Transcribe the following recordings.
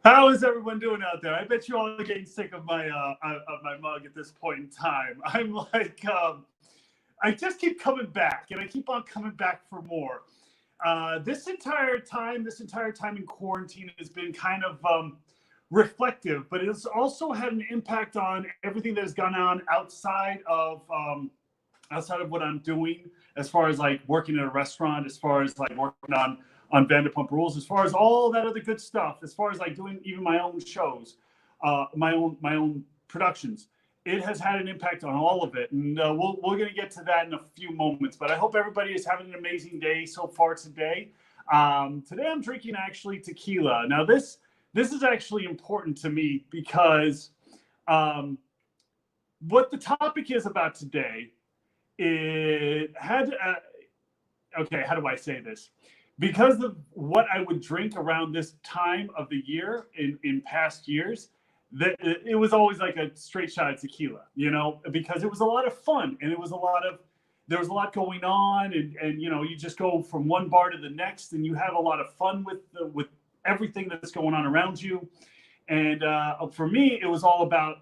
How is everyone doing out there? I bet you all are getting sick of my mug at this point in time. I'm like, I just keep coming back, and I keep on coming back for more. This entire time in quarantine has been kind of reflective, but it's also had an impact on everything that has gone on outside of what I'm doing, as far as like working in a restaurant, as far as like working on Vanderpump Rules, as far as all that other good stuff, as far as like doing even my own shows, my own productions. It has had an impact on all of it, and we're going to get to that in a few moments. But I hope everybody is having an amazing day so far today. Today I'm drinking actually tequila. Now this is actually important to me because what the topic is about today, it had okay, how do I say this? Because of what I would drink around this time of the year in past years, that it was always like a straight shot of tequila, you know, because it was a lot of fun, and there was a lot going on, and you know, you just go from one bar to the next, and you have a lot of fun with everything that's going on around you. And for me, it was all about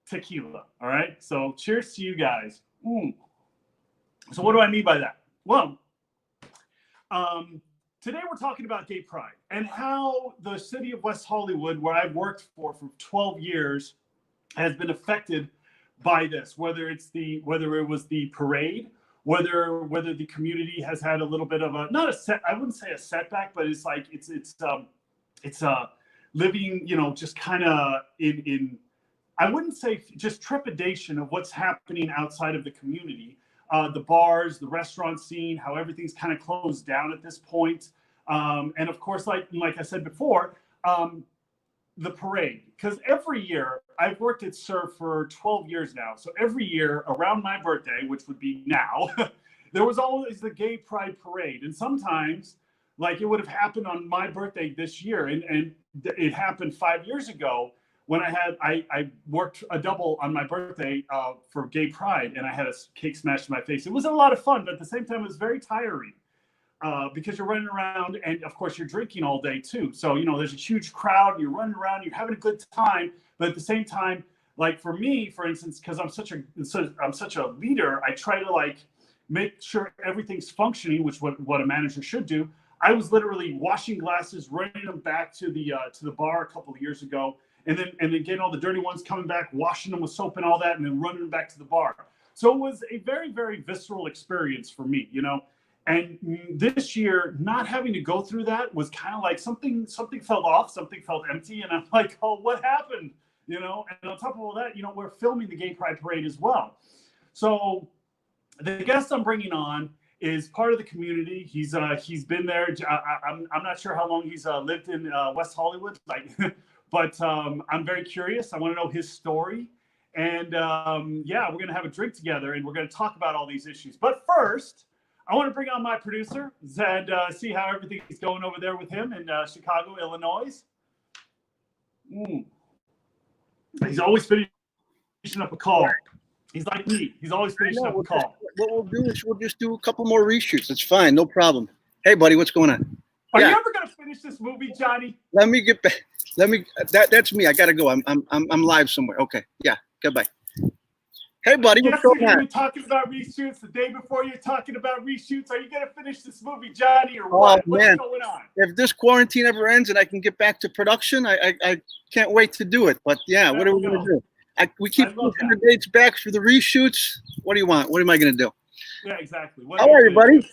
tequila. All right, so cheers to you guys. So what do I mean by that? Well, today we're talking about gay pride and how the city of West Hollywood, where I've worked for 12 years, has been affected by this. Whether it was the parade, whether the community has had a little bit of I wouldn't say a setback, but it's like it's living, you know, just kind of in I wouldn't say just trepidation of what's happening outside of the community. The bars, the restaurant scene, how everything's kind of closed down at this point. And of course, like I said before, the parade. Because every year, I've worked at SUR for 12 years now. So every year around my birthday, which would be now, there was always the gay pride parade. And sometimes, like, it would have happened on my birthday this year. And it happened 5 years ago, when I worked a double on my birthday for gay pride, and I had a cake smashed in my face. It was a lot of fun, but at the same time, it was very tiring because you're running around, and of course you're drinking all day too. So, you know, there's a huge crowd, you're running around, you're having a good time, but at the same time, like for me, for instance, because I'm such a leader, I try to like make sure everything's functioning, which what a manager should do. I was literally washing glasses, running them back to the bar a couple of years ago. And then getting all the dirty ones, coming back, washing them with soap and all that, and then running them back to the bar. So it was a very, very visceral experience for me, you know. And this year, not having to go through that was kind of like something felt off, something felt empty, and I'm like, oh, what happened, you know? And on top of all that, you know, we're filming the Gay Pride Parade as well. So the guest I'm bringing on is part of the community. He's been there. I'm not sure how long he's lived in West Hollywood, like. But I'm very curious. I want to know his story. And yeah, we're going to have a drink together, and we're going to talk about all these issues. But first, I want to bring on my producer and see how everything is going over there with him in Chicago, Illinois. He's always finishing up a call. He's like me. He's always finishing up a call. What we'll do is we'll just do a couple more reshoots. It's fine. No problem. Hey, buddy, what's going on? Are you ever going to finish this movie, Johnny? Let me get back. That's me. I gotta go. I'm live somewhere. Okay. Yeah. Goodbye. Hey, buddy. What's going on? You're talking about reshoots the day before. You're talking about reshoots. Are you gonna finish this movie, Johnny, or what? Oh, man. What's going on? If this quarantine ever ends and I can get back to production, I can't wait to do it. But yeah, what are we gonna do? We keep pushing the dates back for the reshoots. What do you want? What am I gonna do? Yeah, exactly. How are you, buddy?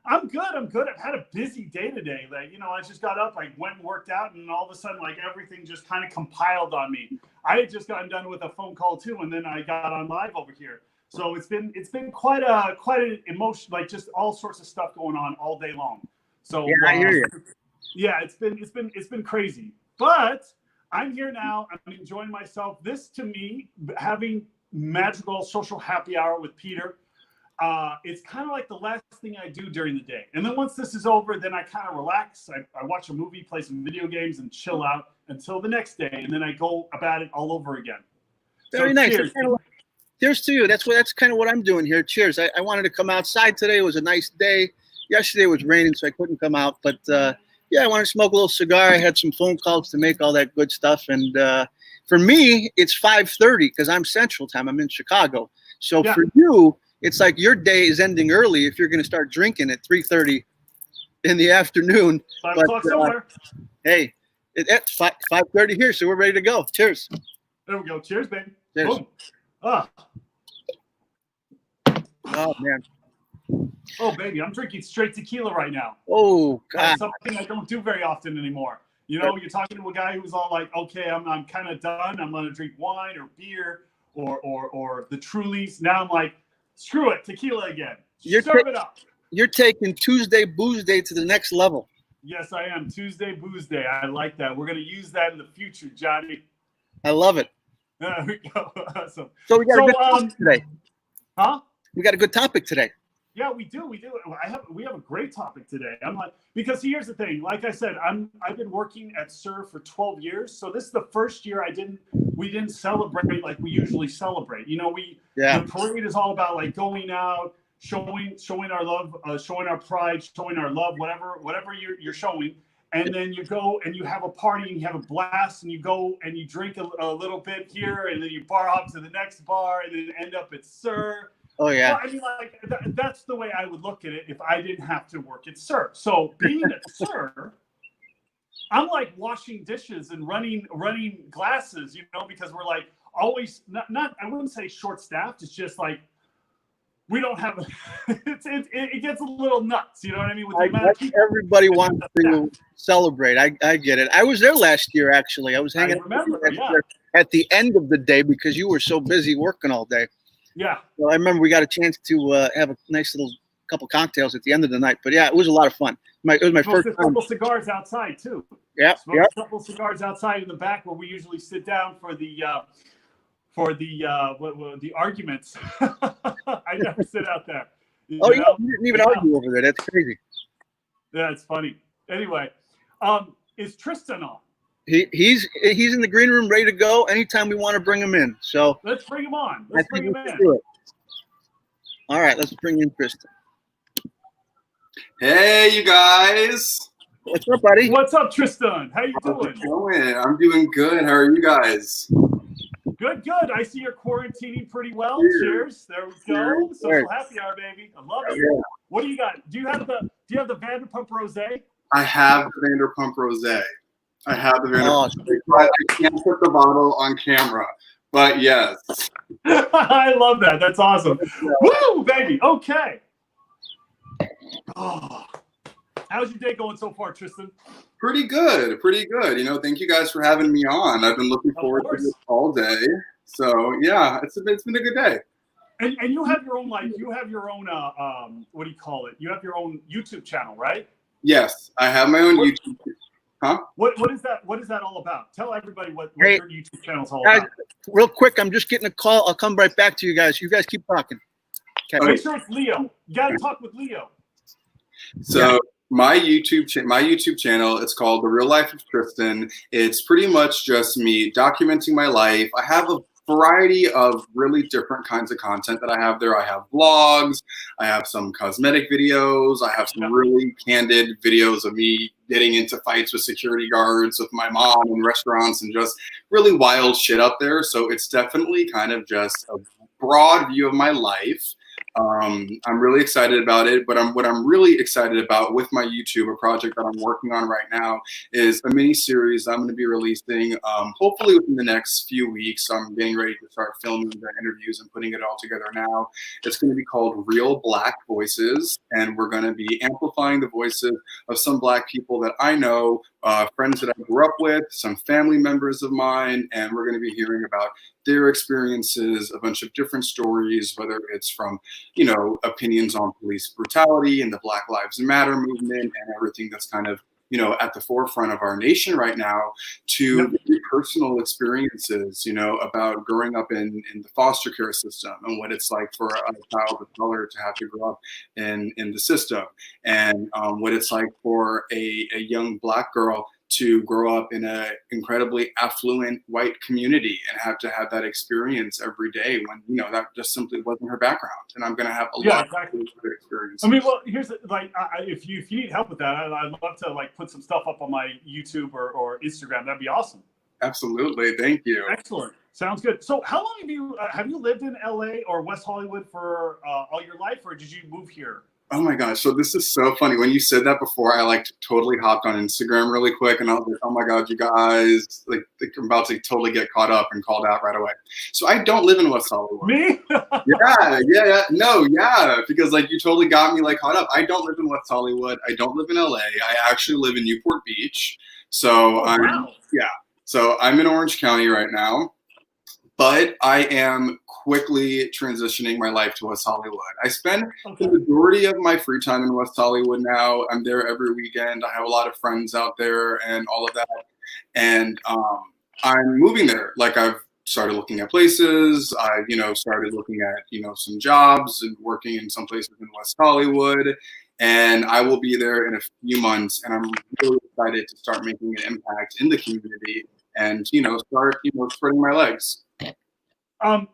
I'm good. I'm good. I've had a busy day today. Like, you know, I just got up, I went and worked out, and all of a sudden, like, everything just kind of compiled on me. I had just gotten done with a phone call too, and then I got on live over here. So it's been quite an emotion, like just all sorts of stuff going on all day long. So Yeah, I hear you. Yeah, it's been crazy. But I'm here now. I'm enjoying myself. This to me, having Madrigal social happy hour with Peter. It's kind of like the last thing I do during the day. And then once this is over, then I kind of relax. I watch a movie, play some video games, and chill out until the next day. And then I go about it all over again. Very so nice. Cheers. Cheers to you. That's kind of what I'm doing here. Cheers. I wanted to come outside today. It was a nice day. Yesterday was raining, so I couldn't come out. But yeah, I wanted to smoke a little cigar. I had some phone calls to make, all that good stuff. And for me, it's 5:30 because I'm Central Time. I'm in Chicago. So for you, it's like your day is ending early if you're going to start drinking at 3:30 in the afternoon. 5 o'clock somewhere. Hey, it's 5:30 here, so we're ready to go. Cheers. There we go. Cheers, baby. Cheers. Boom. Oh, man. Oh, baby, I'm drinking straight tequila right now. Oh, God. That's something I don't do very often anymore. You know, you're talking to a guy who's all like, okay, I'm kind of done. I'm going to drink wine or beer or the Trulies. Now I'm like, screw it, tequila again. Serve it up. You're taking Tuesday Booze Day to the next level. Yes, I am. Tuesday Booze Day. I like that. We're going to use that in the future, Johnny. I love it. There we go. Awesome. So we got a good topic today. Huh? We got a good topic today. Yeah, we do. We have a great topic today. I'm like, because here's the thing. Like I said, I've been working at SIR for 12 years. So this is the first year we didn't celebrate like we usually celebrate. You know, the parade is all about like going out, showing our love, showing our pride, showing our love, whatever you're showing. And then you go and you have a party and you have a blast and you go and you drink a little bit here and then you bar hop to the next bar and then end up at SIR. Oh, yeah. Well, I mean, like, that's the way I would look at it if I didn't have to work at SIR. So being at SIR, I'm like washing dishes and running glasses, you know, because we're like always not I wouldn't say short-staffed. It's just like we don't have it gets a little nuts, you know what I mean? With the amount of people. Everybody wants to celebrate. I get it. I was there last year, actually. I was hanging at the end of the day because you were so busy working all day. Yeah. Well, I remember we got a chance to have a nice little couple cocktails at the end of the night. But yeah, it was a lot of fun. It was my first time. A couple cigars outside too. Yeah. A couple cigars outside in the back where we usually sit down for the arguments. I never sit out there. You didn't even argue over there. That's crazy. Yeah, it's funny. Anyway, is Tristan on? He's in the green room, ready to go anytime we want to bring him in. So let's bring him on. Let's bring him in. Do it. All right, let's bring in Tristan. Hey, you guys. What's up, buddy? What's up, Tristan? How you doing? I'm doing good. How are you guys? Good. I see you're quarantining pretty well. Cheers. There we go. Social happy hour, baby. I love it. Yeah. What do you got? Do you have the Vanderpump Rosé? I have the Vanderpump Rosé. I have the Vanderpump Rosé. But I can't put the bottle on camera. But yes. I love that. That's awesome. Woo, baby. Okay. Oh. How's your day going so far, Tristan? Pretty good. You know, thank you guys for having me on. I've been looking forward to this all day. So yeah, it's been a good day. And you have your own what do you call it? You have your own YouTube channel, right? Yes, I have my own YouTube. Huh? What is that? What is that all about? Tell everybody what your YouTube channel is all about. Real quick, I'm just getting a call. I'll come right back to you guys. You guys keep talking. Okay. Make sure it's Leo. You got to talk with Leo. So my YouTube channel, it's called The Real Life of Tristan. It's pretty much just me documenting my life. I have a variety of really different kinds of content that I have there. I have vlogs, I have some cosmetic videos, I have some really candid videos of me getting into fights with security guards, with my mom in restaurants, and just really wild shit up there. So it's definitely kind of just a broad view of my life. I'm really excited about it, but what I'm really excited about with my YouTube, a project that I'm working on right now, is a mini series I'm going to be releasing hopefully within the next few weeks. I'm getting ready to start filming the interviews and putting it all together now. It's going to be called Real Black Voices, and we're going to be amplifying the voices of some Black people that I know, friends that I grew up with, some family members of mine, and we're going to be hearing about their experiences, a bunch of different stories, whether it's from, opinions on police brutality and the Black Lives Matter movement and everything that's kind of, at the forefront of our nation right now, to very personal experiences, about growing up in the foster care system and what it's like for a child of color to have to grow up in the system, and what it's like for a young Black girl to grow up in an incredibly affluent white community and have to have that experience every day when, that just simply wasn't her background. And I'm going to have a lot of good experience. I mean, well, here's if you need help with that, I'd love to put some stuff up on my YouTube or Instagram. That'd be awesome. Absolutely. Thank you. Excellent. Sounds good. So how long have you lived in LA or West Hollywood for all your life, or did you move here? Oh my gosh. So this is so funny. When you said that before, I totally hopped on Instagram really quick and I was like, oh my God, you guys, I'm about to totally get caught up and called out right away. So I don't live in West Hollywood. Me? Yeah. No, yeah. Because you totally got me caught up. I don't live in West Hollywood. I don't live in LA. I actually live in Newport Beach. So wow. So I'm in Orange County right now, but I am quickly transitioning my life to West Hollywood. I spend the majority of my free time in West Hollywood now. I'm there every weekend. I have a lot of friends out there and all of that. And I'm moving there. I've started looking at places. I've, started looking at, some jobs and working in some places in West Hollywood. And I will be there in a few months. And I'm really excited to start making an impact in the community and, start, spreading my legs.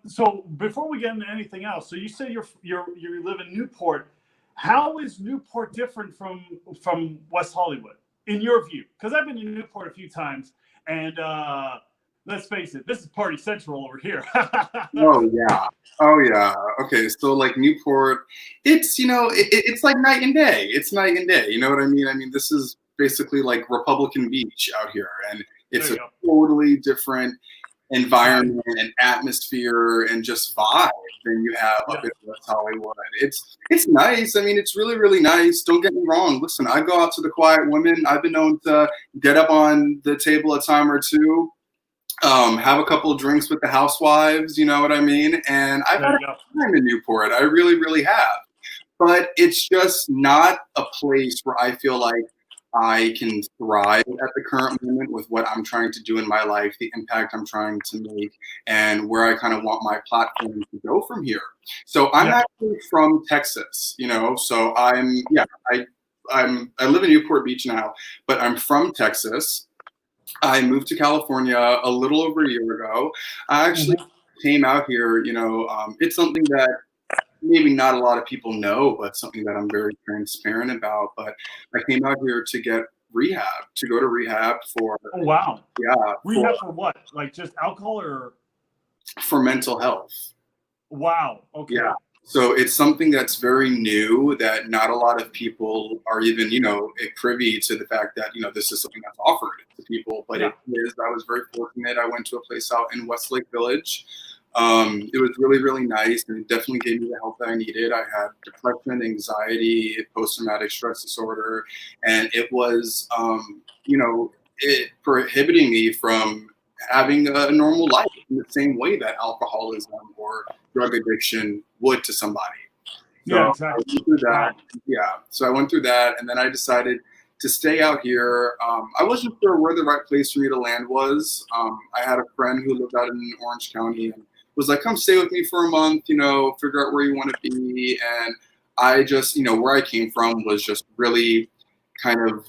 So before we get into anything else, so you say you live in Newport. How is Newport different from West Hollywood in your view? Because I've been to Newport a few times, and let's face it, this is party central over here. Oh yeah. Okay, so Newport, it's it's like night and day. It's night and day. You know what I mean? I mean, this is basically Republican Beach out here, and it's a totally different environment and atmosphere and just vibe than you have up in West Hollywood. It's nice. I mean, it's really, really nice. Don't get me wrong. Listen, I go out to the quiet women. I've been known to get up on the table a time or two, have a couple of drinks with the housewives, you know what I mean? And I've had a time in Newport. I really, really have. But it's just not a place where I feel like I can thrive at the current moment with what I'm trying to do in my life, the impact I'm trying to make, and where I kind of want my platform to go from here. So I'm actually from Texas, so I live in Newport Beach now, but I'm from Texas. I moved to California a little over a year ago. I actually came out here, it's something that maybe not a lot of people know, but something that I'm very transparent about. But I came out here to go to rehab for. Oh, wow. Yeah. Rehab for what? Just alcohol or? For mental health. Wow. Okay. Yeah. So it's something that's very new that not a lot of people are even, privy to the fact that, this is something that's offered to people. But it is. I was very fortunate. I went to a place out in Westlake Village. It was really, really nice, and it definitely gave me the help that I needed. I had depression, anxiety, post-traumatic stress disorder, and it was, it prohibiting me from having a normal life in the same way that alcoholism or drug addiction would to somebody. So yeah, exactly. I went through that. Yeah, so I went through that, and then I decided to stay out here. I wasn't sure where the right place for me to land was. I had a friend who lived out in Orange County and was like, come stay with me for a month, figure out where you want to be. And I just, where I came from was just really kind of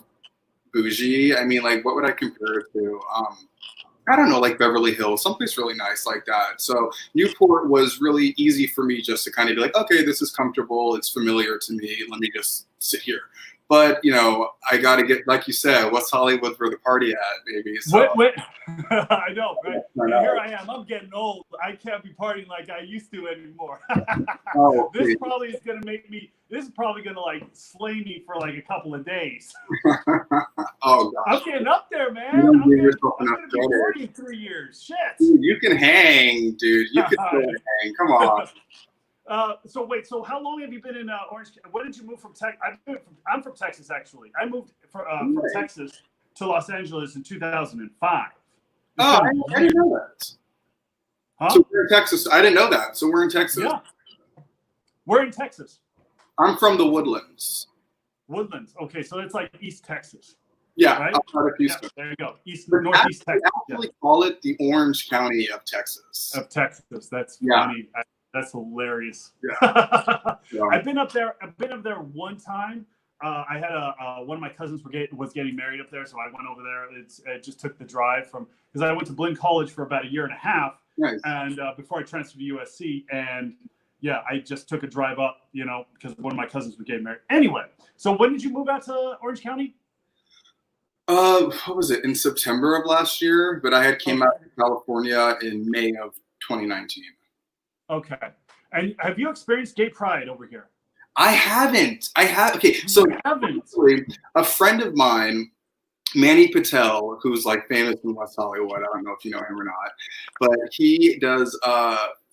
bougie. I mean, what would I compare it to? I don't know, Beverly Hills, someplace really nice like that. So Newport was really easy for me just to kind of be like, okay, this is comfortable. It's familiar to me. Let me just sit here. But I got to get, like you said, West Hollywood where the party at, baby. So What? I know, right? I know. Here I am. I'm getting old. I can't be partying like I used to anymore. Oh, This please. probably is gonna make me. This is probably gonna like slay me for like a couple of days. Oh gosh, I'm getting up there, man. you don't I'm give gonna, yourself I'm enough gonna be credit. 40 in 3 years. Shit. Dude, you can hang, dude. You can still hang. Come on. So wait. So how long have you been in Orange? When did you move from Texas? I'm from Texas, actually. I moved from Right. Texas to Los Angeles in 2005. Oh, I didn't know that. Huh? So we're in Texas. I didn't know that. So we're in Texas. Yeah. We're in Texas. I'm from the Woodlands. Woodlands. Okay, so it's like East Texas. Yeah, Right? outside of Yeah, Houston. there you go. But Northeast they Texas. actually call it the Orange County of Texas. Of Texas. That's Yeah. funny. That's hilarious. Yeah. I've been up there one time. I had one of my cousins was getting married up there, so I went over there. It just took the drive from, because I went to Blinn College for about a year and a half, Nice. and before I transferred to USC, and yeah, I just took a drive up, because one of my cousins was getting married. Anyway, so when did you move out to Orange County? What was it? In September of last year, but I had came out to California in May of 2019. Okay. And have you experienced gay pride over here? I haven't. Okay, so You haven't. a friend of mine, Manny Patel, who's like famous in West Hollywood. I don't know if you know him or not, but he does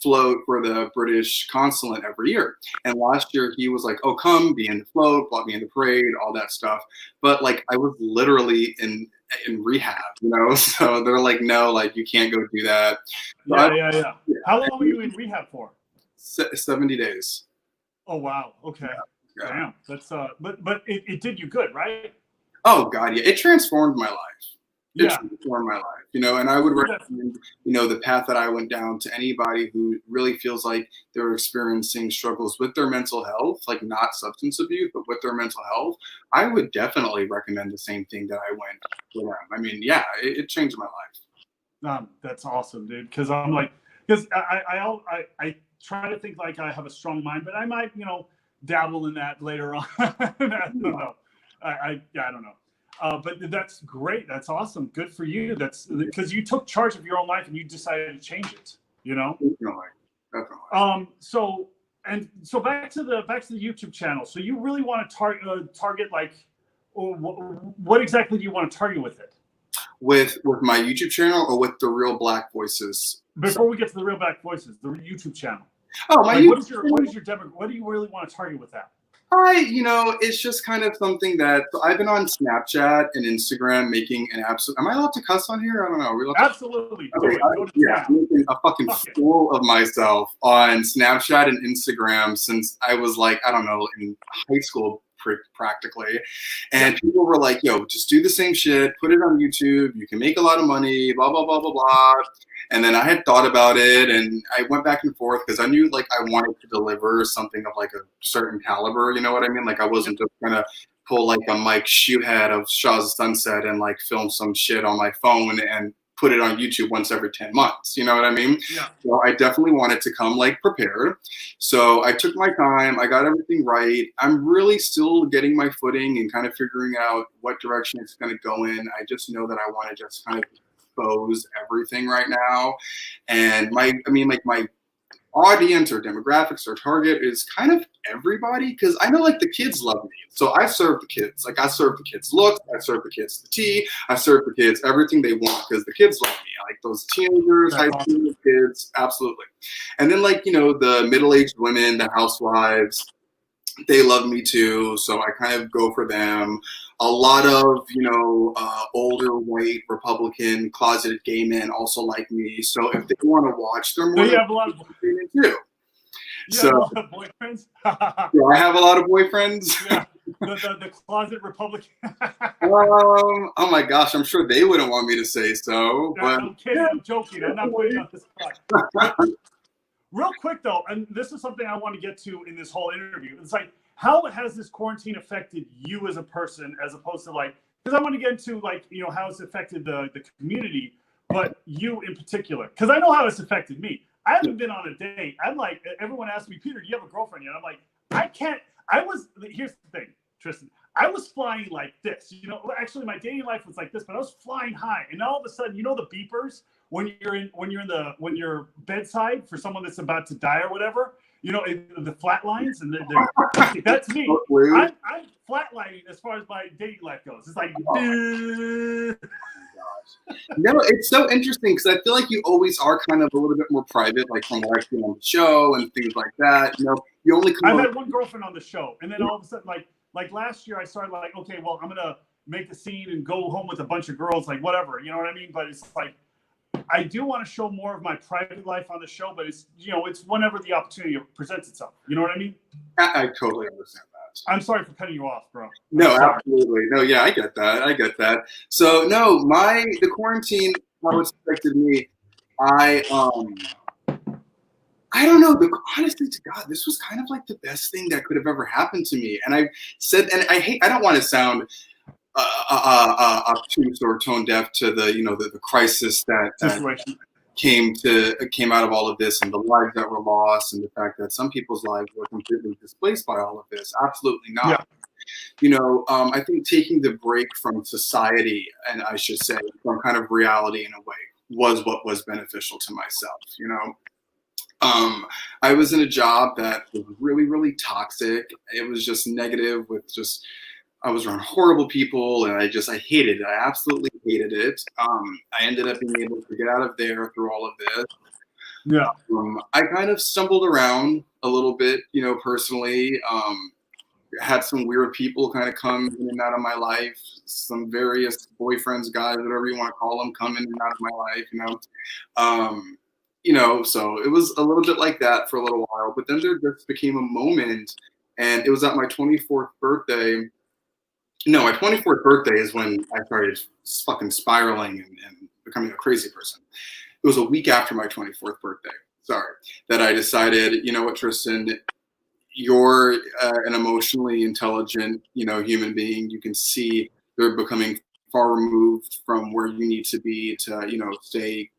float for the British consulate every year. And last year he was like, "Oh, come be in the float, brought me in the parade, all that stuff." But like I was literally in rehab, So they're like, "No, like you can't go do that." Yeah. How long were you in rehab for? 70 days. Oh wow. Okay. Yeah. Damn. That's but it did you good, right? Oh God, yeah. It transformed my life. It Yeah. transformed my life, and I would recommend, the path that I went down to anybody who really feels like they're experiencing struggles with their mental health, like not substance abuse, but with their mental health. I would definitely recommend the same thing that I went for them. I mean, yeah, it changed my life. That's awesome, dude. Because I'm like, because I try to think like I have a strong mind, but I might, dabble in that later on. I don't know. I don't know. But that's great. That's awesome. Good for you. That's because you took charge of your own life and you decided to change it. Definitely. So back to the YouTube channel. So you really want to target like, what exactly do you want to target with it? With my YouTube channel or with the Real Black Voices? Before we get to the Real Black Voices, the YouTube channel. Oh, my like, YouTube. What is your demo? What do you really want to target with that? It's just kind of something that I've been on Snapchat and Instagram making an absolute. Am I allowed to cuss on here? I don't know. Absolutely. Okay, I'm making a fucking fool of myself on Snapchat and Instagram since I was like, I don't know, in high school practically. And people were like, yo, just do the same shit, put it on YouTube, you can make a lot of money, blah, blah, blah, blah, blah. And then I had thought about it and I went back and forth because I knew like I wanted to deliver something of like a certain caliber, you know what I mean? Like I wasn't just gonna pull like a Mike Shoehead of Shaw's Sunset and like film some shit on my phone and put it on YouTube once every 10 months. You know what I mean? Yeah. So I definitely wanted to come like prepared. So I took my time. I got everything right. I'm really still getting my footing and kind of figuring out what direction it's going to go in. I just know that I want to just kind of expose everything right now. And my audience or demographics or target is kind of everybody because I know like the kids love me. So I serve the kids. Like I serve the kids looks, I serve the kids the tea, I serve the kids everything they want because the kids love me. Like those teenagers, high school kids, absolutely. And then like, the middle-aged women, the housewives, they love me too. So I kind of go for them. A lot of, older white Republican closeted gay men also like me. So if they want to watch, they're more you have a lot of too. You have a lot of boyfriends? Do I have a lot of boyfriends? Yeah. The closet Republican. Oh my gosh, I'm sure they wouldn't want me to say so. But I'm kidding. I'm joking. I'm not putting you on this spot. Real quick though, and this is something I want to get to in this whole interview. It's like, how has this quarantine affected you as a person, as opposed to like, because I want to get into like, how it's affected the community, but you in particular, because I know how it's affected me. I haven't been on a date. I'm like, everyone asks me, Peter, do you have a girlfriend yet? I'm like, I can't. Here's the thing, Tristan. I was flying like this, you know. Actually, my dating life was like this, but I was flying high, and all of a sudden, you know, the beepers when you're bedside for someone that's about to die or whatever, you know, the flat lines, and that's me. I'm flatlining as far as my dating life goes. It's like, no, it's so interesting because I feel like you always are kind of a little bit more private, like from what I see on the show and things like that. You know, you only come. I've had one girlfriend on the show, and then all of a sudden, like last year, I started like, okay, well, I'm gonna make a scene and go home with a bunch of girls, like whatever, you know what I mean? But it's like, I do want to show more of my private life on the show, but it's, you know, it's whenever the opportunity presents itself. You know what I mean? I totally understand that. I'm sorry for cutting you off, bro. No, absolutely. No, yeah, I get that. I get that. So no, the quarantine, how it's affected me, I don't know. Honestly, to God, this was kind of like the best thing that could have ever happened to me. And I said, and I don't want to sound obtuse or tone deaf to the, you know, the crisis that came out of all of this, and the lives that were lost, and the fact that some people's lives were completely displaced by all of this. Absolutely not. Yeah. You know, I think taking the break from society, and I should say from kind of reality in a way, was what was beneficial to myself. You know, I was in a job that was really, really toxic. It was just negative I was around horrible people, and I hated it. I absolutely hated it. I ended up being able to get out of there through all of this. Yeah. I kind of stumbled around a little bit, you know, personally. Had some weird people kind of come in and out of my life. Some various boyfriends, guys, whatever you want to call them, come in and out of my life, you know. You know, so it was a little bit like that for a little while. But then there just became a moment, and it was at my 24th birthday. No, my 24th birthday is when I started fucking spiraling and becoming a crazy person. It was a week after my 24th birthday, that I decided, you know what, Tristan, you're an emotionally intelligent, you know, human being. You can see they're becoming far removed from where you need to be to, you know, stay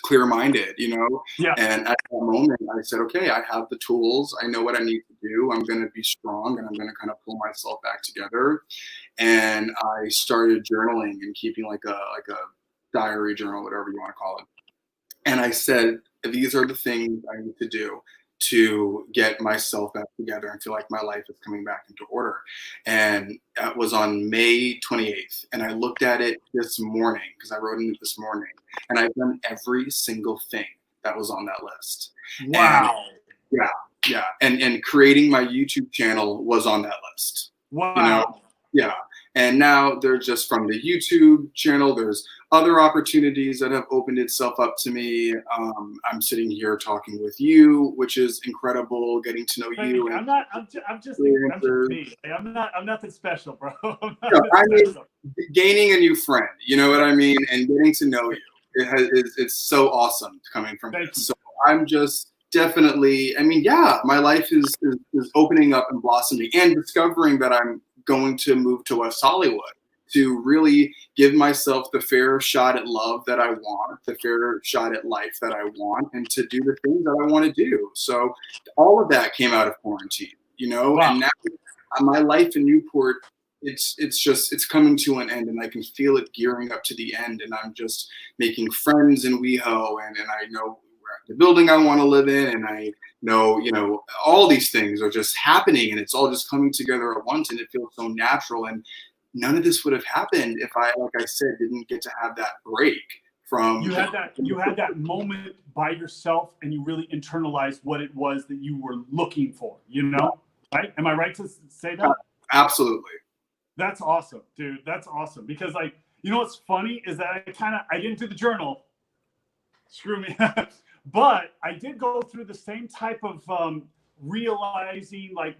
clear-minded, you know. Yeah. And at that moment, I said, okay, I have the tools. I know what I need to do. I'm going to be strong, and I'm going to kind of pull myself back together. And I started journaling and keeping like a diary journal, whatever you want to call it. And I said, these are the things I need to do to get myself back together and feel like my life is coming back into order. And that was on May 28th. And I looked at it this morning, because I wrote it this morning, and I've done every single thing that was on that list. Wow. And, yeah. And creating my YouTube channel was on that list. Wow. You know? Yeah. And now they're just from the YouTube channel. There's other opportunities that have opened itself up to me. I'm sitting here talking with you, which is incredible. Getting to know you. I'm just me. I'm nothing special, bro. Gaining a new friend. You know what I mean? And getting to know you. It's so awesome coming from this. So I'm just definitely. I mean, yeah, my life is opening up and blossoming, and discovering that I'm going to move to West Hollywood to really give myself the fair shot at love that I want, the fair shot at life that I want, and to do the things that I want to do. So all of that came out of quarantine, you know. Wow. And now my life in Newport, it's coming to an end, and I can feel it gearing up to the end. And I'm just making friends in WeHo, and I know the building I want to live in, and I know, you know, all these things are just happening, and it's all just coming together at once, and it feels so natural. And none of this would have happened if I, like I said, didn't get to have that break from. You had that moment by yourself, and you really internalized what it was that you were looking for, you know, right? Am I right to say that? Absolutely. That's awesome, dude. That's awesome. Because, like, you know what's funny is that I didn't do the journal. Screw me. But I did go through the same type of realizing, like,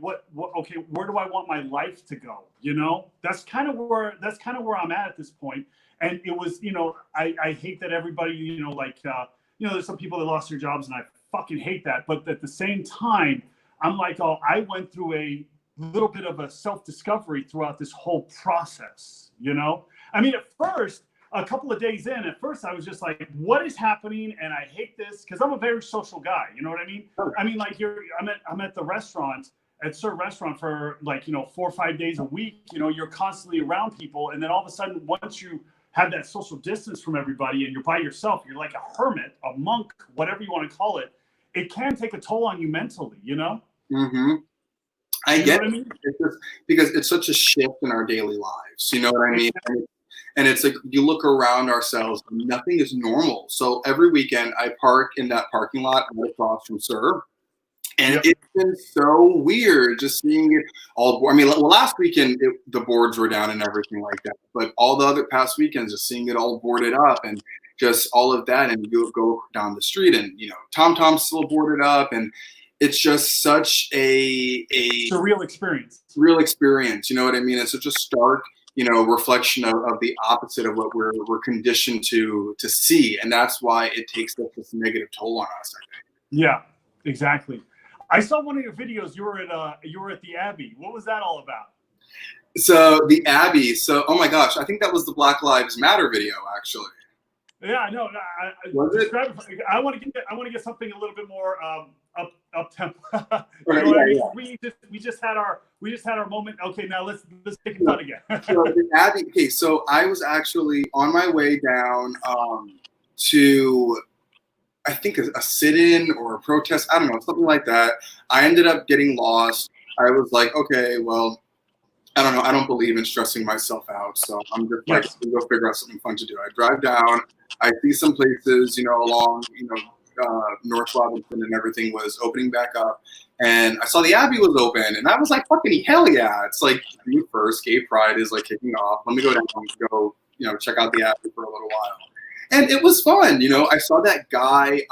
okay, where do I want my life to go? You know, that's kind of where I'm at this point. And it was, you know, I hate that everybody, you know, like, you know, there's some people that lost their jobs, and I fucking hate that. But at the same time, I'm like, oh, I went through a little bit of a self-discovery throughout this whole process, you know? I mean, at first, a couple of days in, at first I was just like, what is happening? And I hate this, because I'm a very social guy. You know what I mean? I mean, like, I'm at the restaurant, at Sir Restaurant for like, 4 or 5 days a week, you're constantly around people. And then all of a sudden, once you have that social distance from everybody and you're by yourself, you're like a hermit, a monk, whatever you want to call it. It can take a toll on you mentally, Mm-hmm. I get it. I mean? It's just because it's such a shift in our daily lives. You know what I mean? And it's like you look around ourselves, nothing is normal. So every weekend I park in that parking lot right across from Sir. And it's been so weird just seeing it all. I mean, well, last weekend the boards were down and everything like that. But all the other past weekends, just seeing it all boarded up and just all of that. And you go down the street and, TomTom's still boarded up. And it's just such a surreal experience. Real experience. You know what I mean? It's such a stark, reflection of the opposite of what we're conditioned to see. And that's why it takes such this negative toll on us, I think. Yeah, exactly. I saw one of your videos. You were at the Abbey. What was that all about? So the Abbey. So, oh my gosh, I think that was the Black Lives Matter video, actually. Yeah, no. Was it? I want to get something a little bit more up tempo. We just had our moment. Okay, now let's take it out again. So the Abbey. Okay, so I was actually on my way down to, I think, a sit-in or a protest. I don't know, something like that. I ended up getting lost. I was like, okay, well, I don't know. I don't believe in stressing myself out, so I'm just like, go figure out something fun to do. I drive down. I see some places, along, North Robinson and everything was opening back up, and I saw the Abbey was open, and I was like, fucking hell yeah! It's like June 1st, Gay Pride is like kicking off. Let me go down and go, check out the Abbey for a little while. And it was fun, I saw that guy,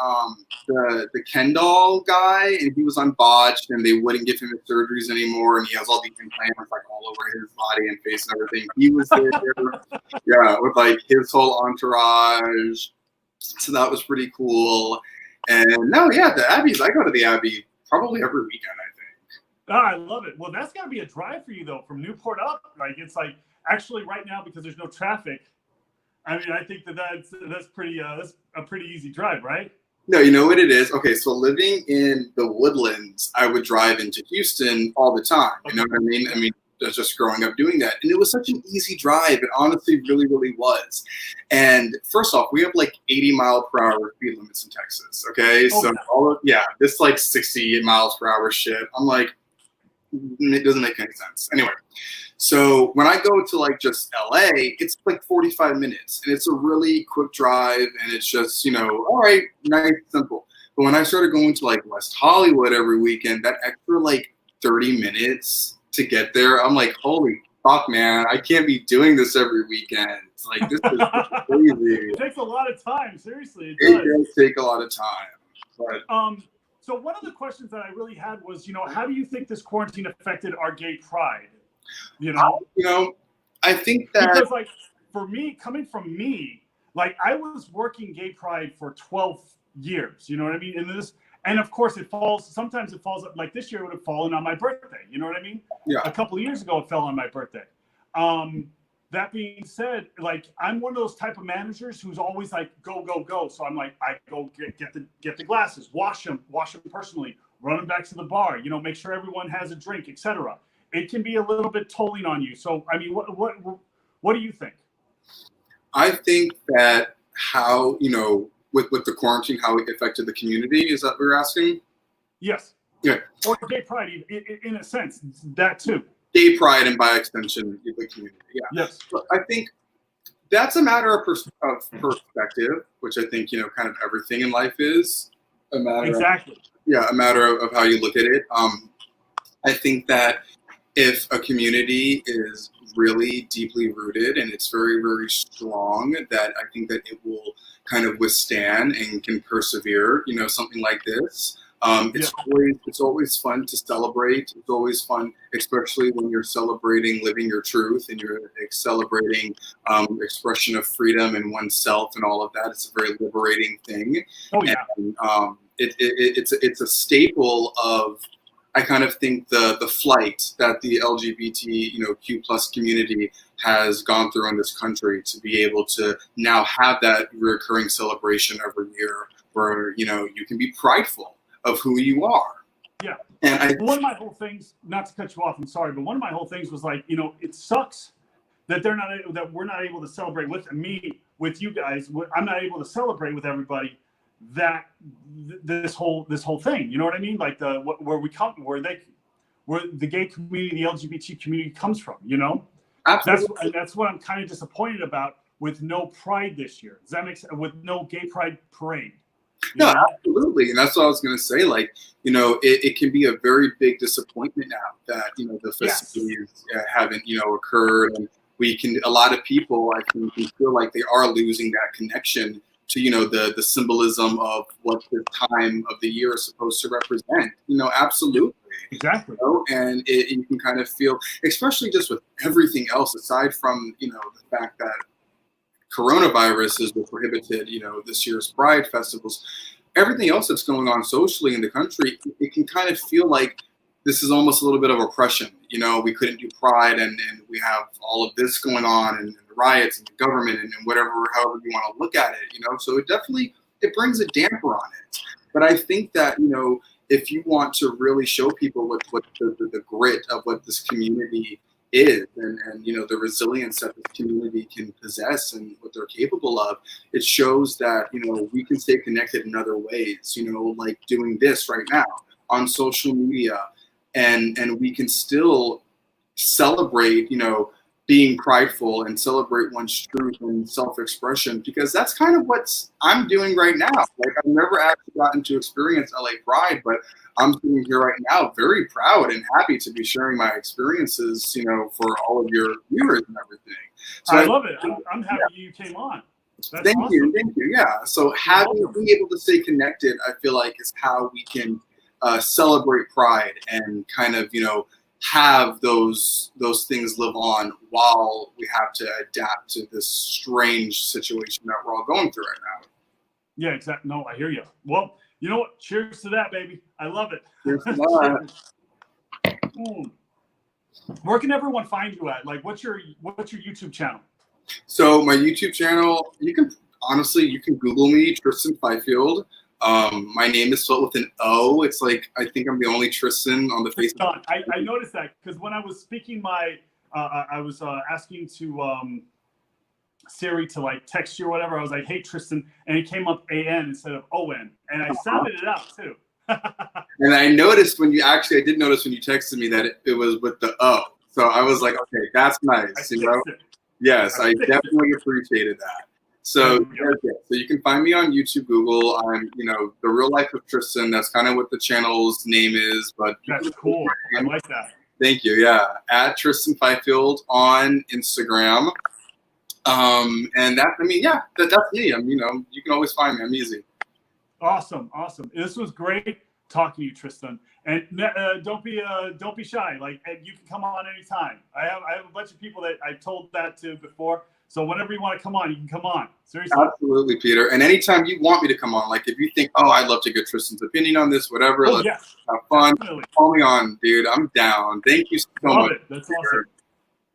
the Ken doll guy, and he was unbotched, and they wouldn't give him his surgeries anymore, and he has all these implants like all over his body and face and everything. He was there, yeah, with like his whole entourage. So that was pretty cool. And no, yeah, the Abbeys. I go to the Abbey probably every weekend, I think. Oh, I love it. Well, that's got to be a drive for you though, from Newport up. Like it's like actually right now because there's no traffic. I mean, I think that's pretty that's a pretty easy drive, right? No, you know what it is? Okay, so living in the Woodlands, I would drive into Houston all the time. You know what I mean? I mean, just growing up doing that. And it was such an easy drive. It honestly really, really was. And first off, we have like 80-mile-per-hour speed limits in Texas, okay? So, this like 60 miles per hour shit, I'm like, it doesn't make any sense. Anyway, so when I go to like just LA, it's like 45 minutes and it's a really quick drive and it's just, all right, nice, simple. But when I started going to like West Hollywood every weekend, that extra like 30 minutes to get there, I'm like, holy fuck, man, I can't be doing this every weekend. It's like, this is crazy. It takes a lot of time, seriously. It does take a lot of time. But so one of the questions that I really had was, how do you think this quarantine affected our gay pride? I think that because like for me, coming from me, like I was working gay pride for 12 years, you know what I mean? And of course sometimes it falls like this year it would have fallen on my birthday, you know what I mean? Yeah. A couple of years ago it fell on my birthday. That being said, like I'm one of those type of managers who's always like go go go. So I'm like I go get the glasses, wash them personally, run them back to the bar, make sure everyone has a drink, etc. It can be a little bit tolling on you. So I mean, what do you think? I think that how with the quarantine, how it affected the community. Is that what you're asking? Yes. Yeah. Or gay pride, in a sense, that too. Gay pride and by extension, the community. Yeah. Yes. But I think that's a matter of perspective, which I think, kind of everything in life is a matter exactly. A matter of how you look at it. I think that if a community is really deeply rooted and it's very, very strong, that I think that it will kind of withstand and can persevere, something like this. It's always fun to celebrate. It's always fun, especially when you're celebrating living your truth and you're celebrating expression of freedom and oneself and all of that. It's a very liberating thing. Oh yeah. And, it's a staple of, I kind of think the flight that the LGBT Q plus community has gone through in this country to be able to now have that recurring celebration every year where you can be prideful of who you are. Yeah, And one of my whole things, not to cut you off, I'm sorry, but one of my whole things was like, it sucks that we're not able to celebrate with me, with you guys. I'm not able to celebrate with everybody that this whole thing. You know what I mean? Like where the gay community, the LGBT community comes from. Absolutely. That's what I'm kind of disappointed about with no Pride this year. Does that make sense? With no gay Pride parade. No, absolutely. And that's what I was going to say. Like, it can be a very big disappointment now that, the festivities haven't, occurred. And a lot of people, I think, feel like they are losing that connection to, the symbolism of what the time of the year is supposed to represent. Absolutely. Exactly. And you can kind of feel, especially just with everything else, aside from, the fact that coronavirus has been prohibited, this year's Pride festivals, everything else that's going on socially in the country, it can kind of feel like this is almost a little bit of oppression. We couldn't do Pride and we have all of this going on and the riots and the government and however you want to look at it, So it brings a damper on it. But I think that, if you want to really show people what the grit of what this community is and the resilience that this community can possess and what they're capable of, it shows that we can stay connected in other ways, like doing this right now on social media, and we can still celebrate being prideful and celebrate one's truth and self-expression, because that's kind of what I'm doing right now. Like, I've never actually gotten to experience LA Pride, but I'm sitting here right now very proud and happy to be sharing my experiences, for all of your viewers and everything. So I love it. I'm happy you came on. That's Thank awesome. you. Yeah. So being able to stay connected, I feel like, is how we can celebrate Pride and kind of, have those things live on while we have to adapt to this strange situation that we're all going through right now. Yeah, exactly. No, I hear you. Well, you know what? Cheers to that, baby. I love it. Cheers to that. Where can everyone find you at? Like, what's your YouTube channel? So my YouTube channel, you can Google me, Tristan Fifield. My name is spelled with an O. It's like, I think I'm the only Tristan on the face. I noticed that because when I was speaking I was asking to Siri to like text you or whatever. I was like, "Hey Tristan," and it came up AN instead of ON, and I sounded it out too. And I did notice when you texted me that it was with the O. So I was like, okay, that's nice. Yes, I definitely appreciated that. So you can find me on YouTube, Google. I'm, The Real Life of Tristan. That's kind of what the channel's name is. But that's cool. I like that. Thank you. Yeah, at Tristan Fifield on Instagram. And that's me. You can always find me. I'm easy. Awesome. This was great talking to you, Tristan. And don't be shy. Like, you can come on anytime. I have a bunch of people that I told that to before. So whenever you want to come on, you can come on. Seriously. Absolutely, Peter. And anytime you want me to come on, like if you think, I'd love to get Tristan's opinion on this, whatever, let's have fun. Definitely. Call me on, dude. I'm down. Thank you so much. That's awesome.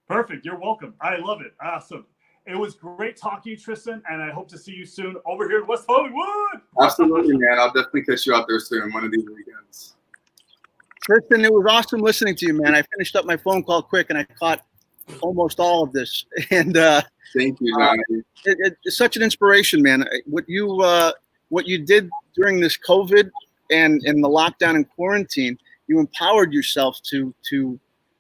Perfect. You're welcome. I love it. Awesome. It was great talking to you, Tristan, and I hope to see you soon over here in West Hollywood. Absolutely, man. I'll definitely catch you out there soon one of these weekends. Tristan, it was awesome listening to you, man. I finished up my phone call quick, and I caught almost all of this. And thank you, Johnny. It's such an inspiration, man. What you did during this COVID and the lockdown and quarantine, you empowered yourself to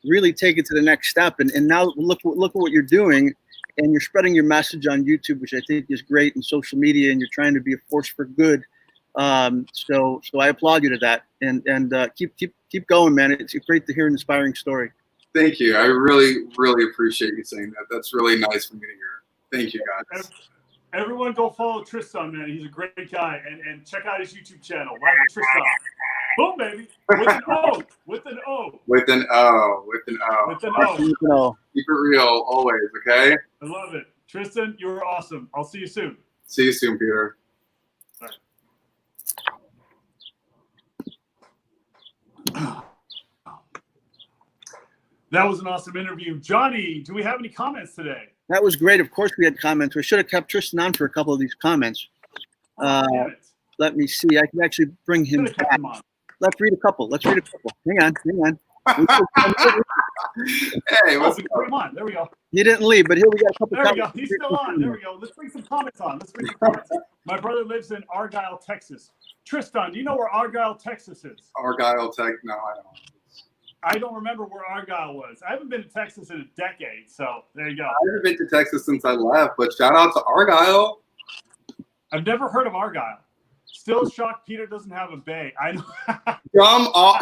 really take it to the next step. And now look at what you're doing, and you're spreading your message on YouTube, which I think is great, and social media, and you're trying to be a force for good. So I applaud you to that, and keep going, man. It's great to hear an inspiring story. Thank you. I really, really appreciate you saying that. That's really nice for me to hear. Thank you, guys. Everyone go follow Tristan, man. He's a great guy. And check out his YouTube channel, Life of Tristan. Boom, baby. With an O. With an O. With an O. With an O. With an O. Keep it real always, okay? I love it. Tristan, you're awesome. I'll see you soon. See you soon, Peter. All right. That was an awesome interview. Johnny, do we have any comments today? That was great. Of course we had comments. We should have kept Tristan on for a couple of these comments. Let me see. I can actually bring him back. Let's read a couple. Hang on. Hey, what's Oh, come on. There we go. He didn't leave, but here we got a couple. There we go. He's still on. There we go. Let's bring some comments on. My brother lives in Argyle, Texas. Tristan, do you know where Argyle, Texas is? Argyle, Tech? No, I don't. I don't remember where Argyle was. I haven't been to Texas in a decade, so there you go. I haven't been to Texas since I left, but shout out to Argyle. I've never heard of Argyle. Still shocked Peter doesn't have a bay. I know. Dumb. I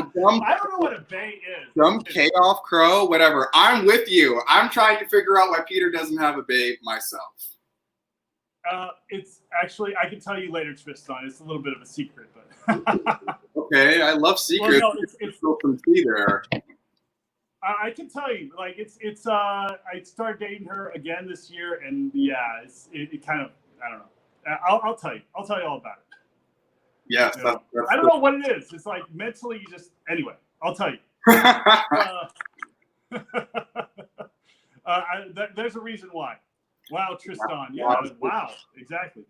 don't know what a bay is. Dumb K-off crow, whatever. I'm with you. I'm trying to figure out why Peter doesn't have a babe myself. It's actually, I can tell you later, Tristan. It's a little bit of a secret, but Okay, I love secrets. Well, no, it's still some tea there. I can tell you, like I started dating her again this year, and yeah, it kind of, I don't know. I'll tell you all about it. Yes, You know? that's I don't know what it is. It's like mentally, you just anyway. I'll tell you. There's a reason why. Wow, Tristan. Yeah, wow, exactly.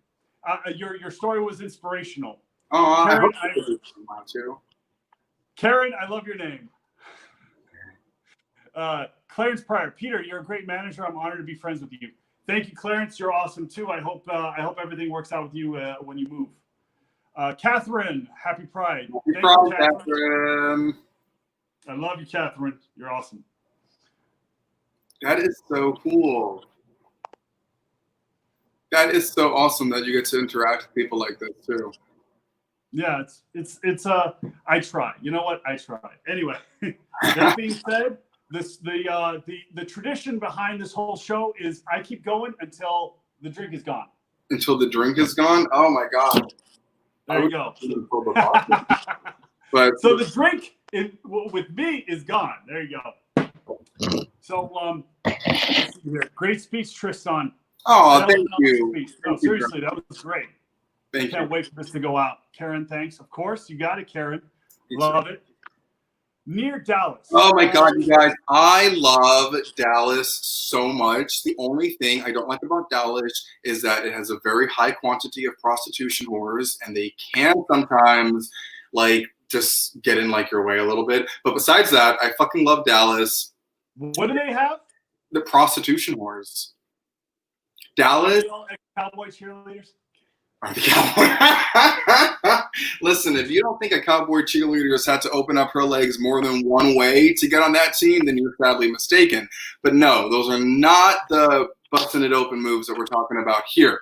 Your story was inspirational. Oh, Karen, I hope you want to. Karen, I love your name. Clarence Pryor, Peter, you're a great manager. I'm honored to be friends with you. Thank you, Clarence. You're awesome too. I hope everything works out with you when you move. Catherine, happy Pride. Happy Pride, Catherine. I love you, Catherine. You're awesome. That is so cool. That is so awesome that you get to interact with people like this too. Yeah, it's I try. You know what? I try. Anyway, that being said, the tradition behind this whole show is I keep going until the drink is gone. Until the drink is gone? Oh my God. There you go. But so the drink with me is gone. There you go. So let's see here. Great speech, Tristan. Oh, thank you. No, seriously, that was great. Thank you. Can't wait for this to go out. Karen, thanks. Of course, you got it, Karen. Love it. Near Dallas. Oh my God, you guys. I love Dallas so much. The only thing I don't like about Dallas is that it has a very high quantity of prostitution whores, and they can sometimes like just get in like your way a little bit. But besides that, I fucking love Dallas. What do they have? The prostitution whores. Dallas. Cowboy cheerleaders. Listen, if you don't think a cowboy cheerleader has had to open up her legs more than one way to get on that team, then you're sadly mistaken. But no, those are not the busting it open moves that we're talking about here.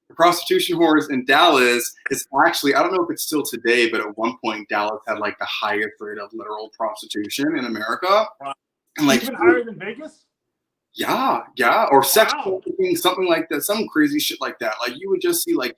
The prostitution whores in Dallas is actually, I don't know if it's still today, but at one point Dallas had like the highest rate of literal prostitution in America. And like even higher than Vegas? Yeah, or sex trafficking, something like that, some crazy shit like that. Like you would just see like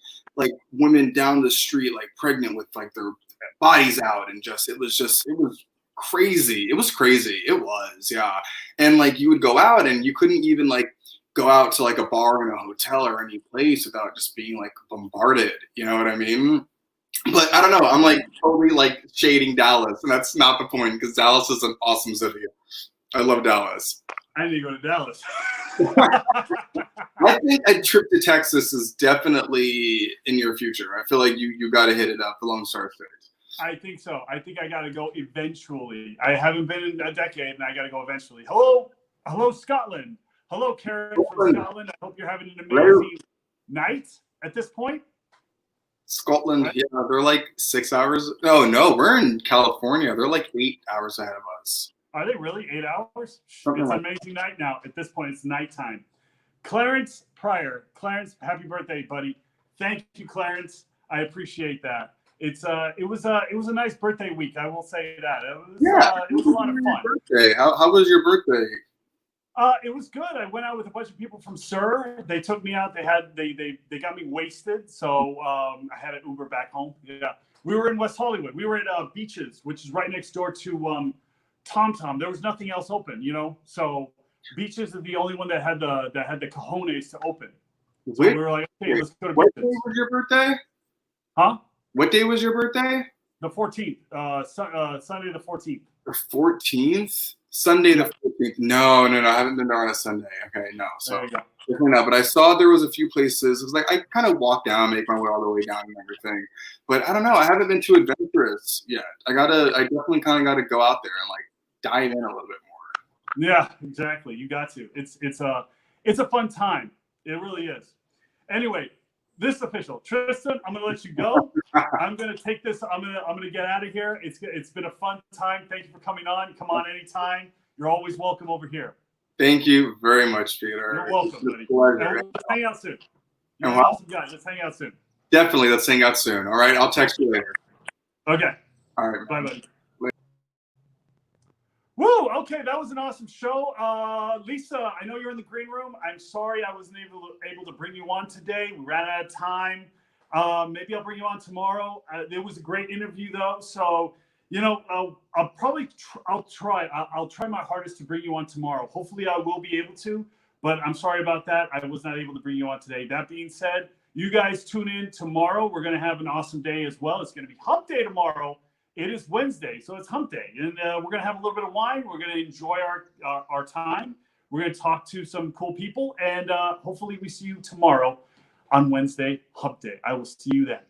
women down the street like pregnant with like their bodies out, and it was crazy. It was crazy. It was, yeah. And like you would go out and you couldn't even like go out to like a bar in a hotel or any place without just being like bombarded. You know what I mean? But I don't know. I'm like totally like shading Dallas, and that's not the point because Dallas is an awesome city. I love Dallas. I need to go to Dallas. I think a trip to Texas is definitely in your future. I feel like you got to hit it up, the Lone Star State. I think so. I think I got to go eventually. I haven't been in a decade, and I got to go eventually. Hello, Scotland. Hello, Karen from Scotland. I hope you're having an amazing night at this point. Scotland, right? Yeah, they're like 6 hours. No, we're in California. They're like 8 hours ahead of us. Are they really 8 hours? Something it's like an amazing night now. At this point, it's nighttime. Clarence Pryor. Clarence, happy birthday, buddy. Thank you, Clarence. I appreciate that. It was a nice birthday week. I will say that. It was a lot of fun. Birthday. How was your birthday? It was good. I went out with a bunch of people from SUR. They took me out. They got me wasted. So I had an Uber back home. Yeah. We were in West Hollywood. We were at Beaches, which is right next door to Tom Tom. There was nothing else open, you know. So Beaches is the only one that had the cojones to open. So we were like, okay, let's go to Beaches. What day was your birthday? Huh? What day was your birthday? The 14th. Sunday the 14th. The 14th? Sunday the 14th. No, I haven't been there on a Sunday. Okay, no. So There you go. definitely not. But I saw there was a few places. It was like I kind of walked down, make my way all the way down and everything. But I don't know. I haven't been too adventurous yet. I definitely kind of gotta go out there and like dive in a little bit more. Yeah, exactly. You got to. It's a fun time. It really is. Anyway, this is official. Tristan, I'm gonna let you go. I'm gonna take this. I'm gonna get out of here. It's been a fun time. Thank you for coming on. Come on anytime. You're always welcome over here. Thank you very much, Peter. You're welcome, buddy. Pleasure. Let's hang out soon. You're And an awesome guy. Let's hang out soon. Definitely. Let's hang out soon. All right. I'll text you later. Okay. All right. Bye, buddy. Woo! Okay, that was an awesome show. Lisa, I know you're in the green room. I'm sorry I wasn't able to bring you on today. We ran out of time. Maybe I'll bring you on tomorrow. It was a great interview, though. So, you know, I'll try my hardest to bring you on tomorrow. Hopefully, I will be able to. But I'm sorry about that. I was not able to bring you on today. That being said, you guys tune in tomorrow. We're going to have an awesome day as well. It's going to be Hump Day tomorrow. It is Wednesday, so it's Hump Day, and we're going to have a little bit of wine. We're going to enjoy our time. We're going to talk to some cool people, and hopefully we see you tomorrow on Wednesday, Hump Day. I will see you then.